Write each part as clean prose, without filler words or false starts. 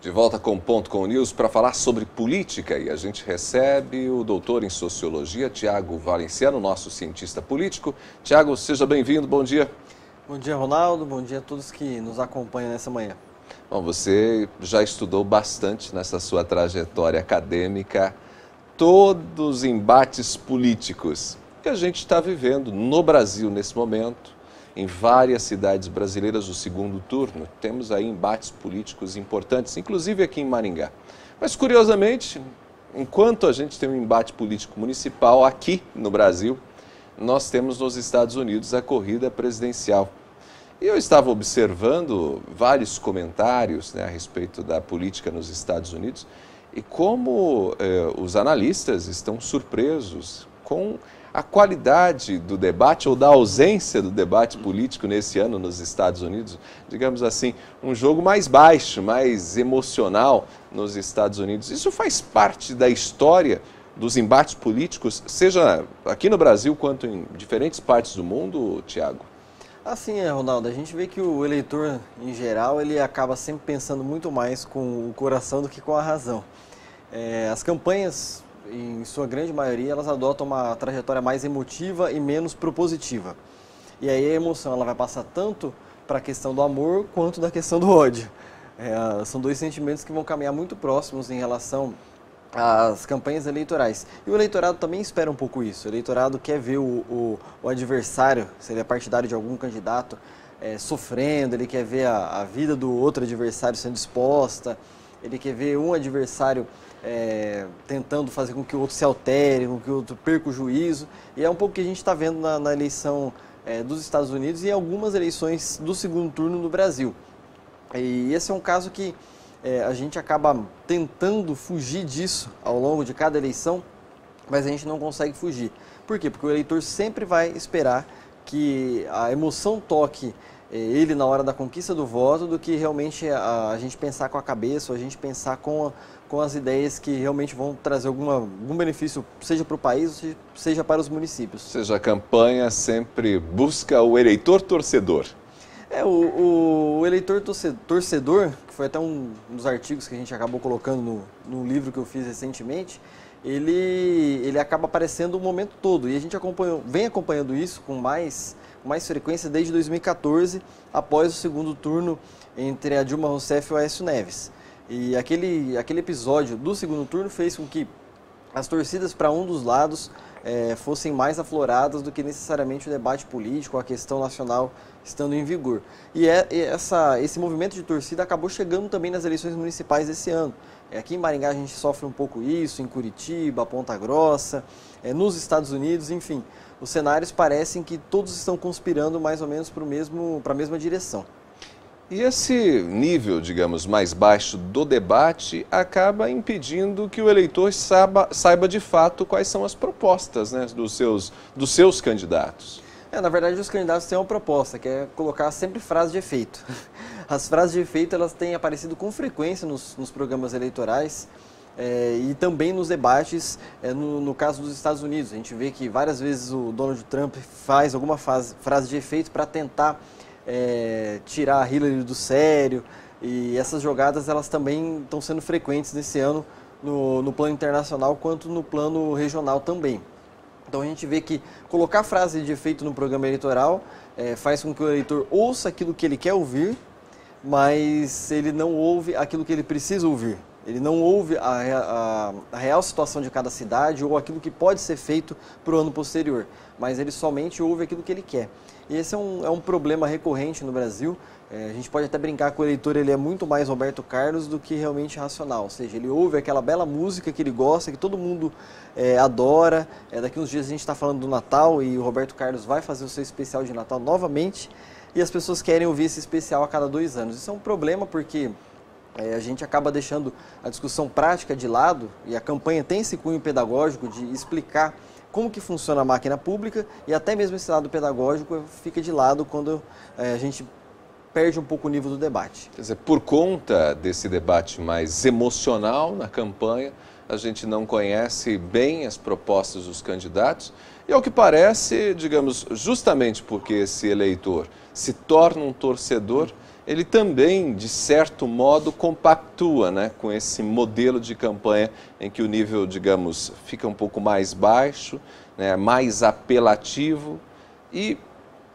De volta com o Ponto com o News para falar sobre política e a gente recebe o doutor em Sociologia, Tiago Valenciano, nosso cientista político. Tiago, seja bem-vindo, bom dia. Bom dia, Ronaldo, bom dia a todos que nos acompanham nessa manhã. Bom, você já estudou bastante nessa sua trajetória acadêmica todos os embates políticos que a gente está vivendo no Brasil nesse momento. Em várias cidades brasileiras, o segundo turno, temos aí embates políticos importantes, inclusive aqui em Maringá. Mas, curiosamente, enquanto a gente tem um embate político municipal aqui no Brasil, nós temos nos Estados Unidos a corrida presidencial. E eu estava observando vários comentários, a respeito da política nos Estados Unidos e como os analistas estão surpresos com a qualidade do debate ou da ausência do debate político nesse ano nos Estados Unidos, digamos assim, um jogo mais baixo, mais emocional nos Estados Unidos. Isso faz parte da história dos embates políticos, seja aqui no Brasil quanto em diferentes partes do mundo, Tiago? Assim Ronaldo, a gente vê que o eleitor, em geral, ele acaba sempre pensando muito mais com o coração do que com a razão. As campanhas, em sua grande maioria, elas adotam uma trajetória mais emotiva e menos propositiva. E aí a emoção ela vai passar tanto para a questão do amor quanto da questão do ódio. São dois sentimentos que vão caminhar muito próximos em relação às campanhas eleitorais. E o eleitorado também espera um pouco isso. O eleitorado quer ver o adversário, se ele é partidário de algum candidato, sofrendo, ele quer ver a vida do outro adversário sendo exposta, ele quer ver um adversário tentando fazer com que o outro se altere, com que o outro perca o juízo. E é um pouco o que a gente está vendo na eleição dos Estados Unidos e em algumas eleições do segundo turno no Brasil. E esse é um caso que a gente acaba tentando fugir disso ao longo de cada eleição, mas a gente não consegue fugir. Por quê? Porque o eleitor sempre vai esperar que a emoção toque ele na hora da conquista do voto do que realmente a gente pensar com a cabeça, ou a gente pensar com as ideias que realmente vão trazer algum benefício, seja para o país, seja para os municípios. Ou seja, a campanha sempre busca o eleitor torcedor. O eleitor torcedor, que foi até um dos artigos que a gente acabou colocando no livro que eu fiz recentemente, ele acaba aparecendo o momento todo. E a gente vem acompanhando isso com mais frequência desde 2014, após o segundo turno entre a Dilma Rousseff e o Aécio Neves. E aquele episódio do segundo turno fez com que as torcidas para um dos lados fossem mais afloradas do que necessariamente o debate político, a questão nacional estando em vigor. E esse movimento de torcida acabou chegando também nas eleições municipais desse ano. Aqui em Maringá a gente sofre um pouco isso, em Curitiba, Ponta Grossa, nos Estados Unidos, enfim. Os cenários parecem que todos estão conspirando mais ou menos para a mesma direção. E esse nível, digamos, mais baixo do debate acaba impedindo que o eleitor saiba de fato quais são as propostas, dos seus candidatos. Na verdade, os candidatos têm uma proposta, que é colocar sempre frase de efeito. As frases de efeito elas têm aparecido com frequência nos programas eleitorais e também nos debates, no caso dos Estados Unidos. A gente vê que várias vezes o Donald Trump faz alguma frase de efeito para tentar tirar a Hillary do sério, e essas jogadas elas também estão sendo frequentes nesse ano no plano internacional quanto no plano regional também. Então a gente vê que colocar frase de efeito no programa eleitoral faz com que o eleitor ouça aquilo que ele quer ouvir, mas ele não ouve aquilo que ele precisa ouvir. Ele não ouve a real situação de cada cidade ou aquilo que pode ser feito para o ano posterior, mas ele somente ouve aquilo que ele quer. E esse é um problema recorrente no Brasil. A gente pode até brincar que o eleitor ele é muito mais Roberto Carlos do que realmente racional. Ou seja, ele ouve aquela bela música que ele gosta, que todo mundo adora. Daqui uns dias a gente está falando do Natal e o Roberto Carlos vai fazer o seu especial de Natal novamente. E as pessoas querem ouvir esse especial a cada 2 anos. Isso é um problema porque a gente acaba deixando a discussão prática de lado, e a campanha tem esse cunho pedagógico de explicar como que funciona a máquina pública, e até mesmo esse lado pedagógico fica de lado quando a gente perde um pouco o nível do debate. Quer dizer, por conta desse debate mais emocional na campanha, a gente não conhece bem as propostas dos candidatos, e ao que parece, digamos, justamente porque esse eleitor se torna um torcedor, ele também, de certo modo, compactua, né, com esse modelo de campanha em que o nível, digamos, fica um pouco mais baixo, né, mais apelativo, e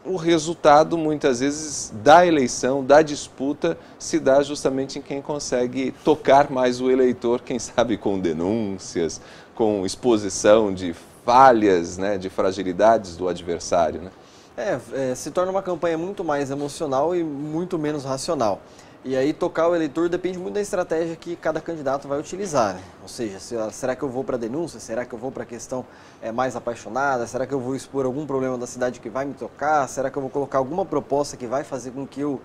o resultado, muitas vezes, da eleição, da disputa, se dá justamente em quem consegue tocar mais o eleitor, quem sabe com denúncias, com exposição de falhas, né, de fragilidades do adversário, né? Se torna uma campanha muito mais emocional e muito menos racional. E aí tocar o eleitor depende muito da estratégia que cada candidato vai utilizar, né? Ou seja, será que eu vou para a denúncia? Será que eu vou para a questão mais apaixonada? Será que eu vou expor algum problema da cidade que vai me tocar? Será que eu vou colocar alguma proposta que vai fazer com que eu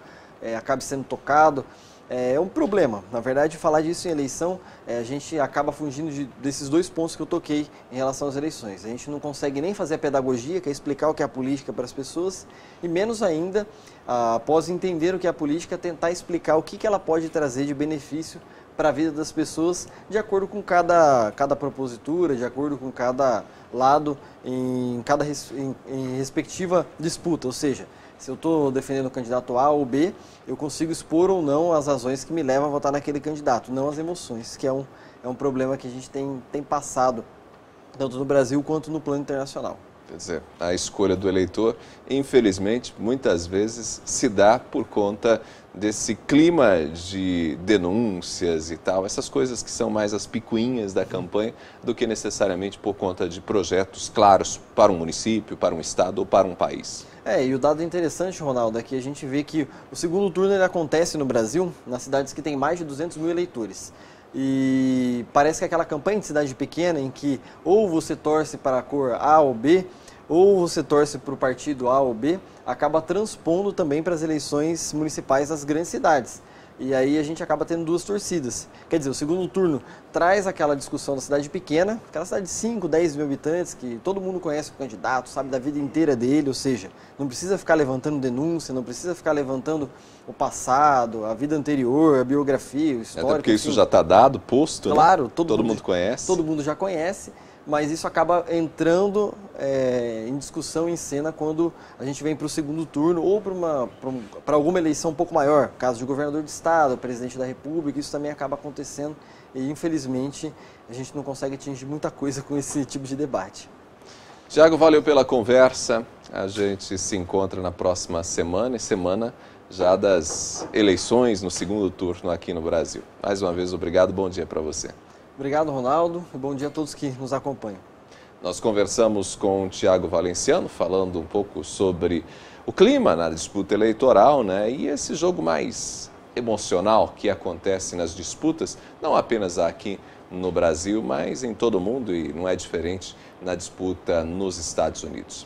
acabe sendo tocado? É um problema. Na verdade, falar disso em eleição, a gente acaba fugindo desses dois pontos que eu toquei em relação às eleições. A gente não consegue nem fazer a pedagogia, que é explicar o que é a política para as pessoas, e menos ainda, após entender o que é a política, tentar explicar o que ela pode trazer de benefício para a vida das pessoas, de acordo com cada propositura, de acordo com cada lado, em respectiva disputa. Ou seja, se eu estou defendendo o candidato A ou B, eu consigo expor ou não as razões que me levam a votar naquele candidato, não as emoções, que é um problema que a gente tem passado, tanto no Brasil quanto no plano internacional. Quer dizer, a escolha do eleitor, infelizmente, muitas vezes se dá por conta desse clima de denúncias e tal, essas coisas que são mais as picuinhas da campanha, do que necessariamente por conta de projetos claros para um município, para um estado ou para um país. E o dado interessante, Ronaldo, é que a gente vê que o segundo turno ele acontece no Brasil, nas cidades que têm mais de 200 mil eleitores. E parece que aquela campanha de cidade pequena em que ou você torce para a cor A ou B, ou você torce para o partido A ou B, acaba transpondo também para as eleições municipais das grandes cidades. E aí a gente acaba tendo duas torcidas. Quer dizer, o segundo turno traz aquela discussão da cidade pequena, aquela cidade de 5, 10 mil habitantes, que todo mundo conhece o candidato, sabe da vida inteira dele, ou seja, não precisa ficar levantando denúncia, não precisa ficar levantando o passado, a vida anterior, a biografia, o histórico. Até porque isso já está dado, posto, claro, né? Todo mundo conhece. Todo mundo já conhece. Mas isso acaba entrando em discussão em cena quando a gente vem para o segundo turno ou para alguma eleição um pouco maior, caso de governador de estado, presidente da república, isso também acaba acontecendo e infelizmente a gente não consegue atingir muita coisa com esse tipo de debate. Tiago, valeu pela conversa, a gente se encontra na próxima semana já das eleições no segundo turno aqui no Brasil. Mais uma vez, obrigado, bom dia para você. Obrigado, Ronaldo, e bom dia a todos que nos acompanham. Nós conversamos com o Tiago Valenciano, falando um pouco sobre o clima na disputa eleitoral, né? E esse jogo mais emocional que acontece nas disputas, não apenas aqui no Brasil, mas em todo o mundo, e não é diferente na disputa nos Estados Unidos.